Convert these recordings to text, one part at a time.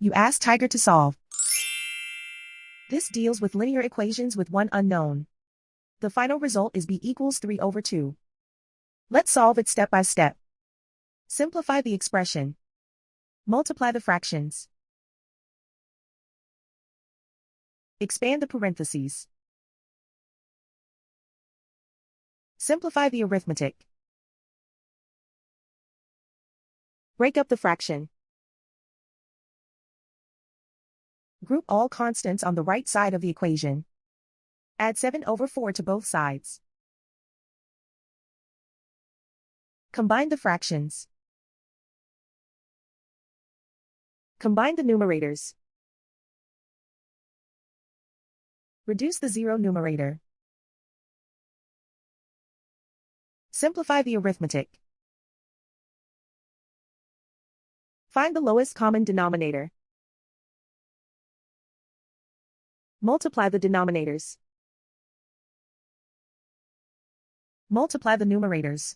You ask Tiger to solve. This deals with linear equations with one unknown. The final result is b equals 3 over 2. Let's solve it step by step. Simplify the expression. Multiply the fractions. Expand the parentheses. Simplify the arithmetic. Break up the fraction. Group all constants on the right side of the equation. Add 7 over 4 to both sides. Combine the fractions. Combine the numerators. Reduce the zero numerator. Simplify the arithmetic. Find the lowest common denominator. Multiply the denominators. Multiply the numerators.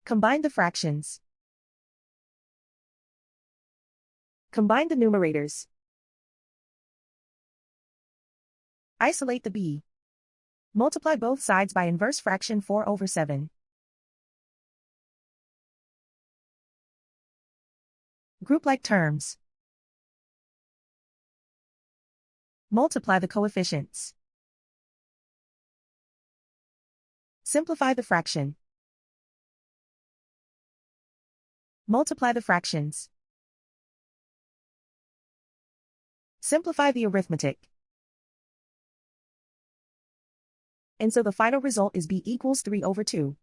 Combine the fractions. Combine the numerators. Isolate the b. Multiply both sides by inverse fraction 4 over 7. Group like terms. Multiply the coefficients. Simplify the fraction. Multiply the fractions. Simplify the arithmetic. And so the final result is b equals 3 over 2.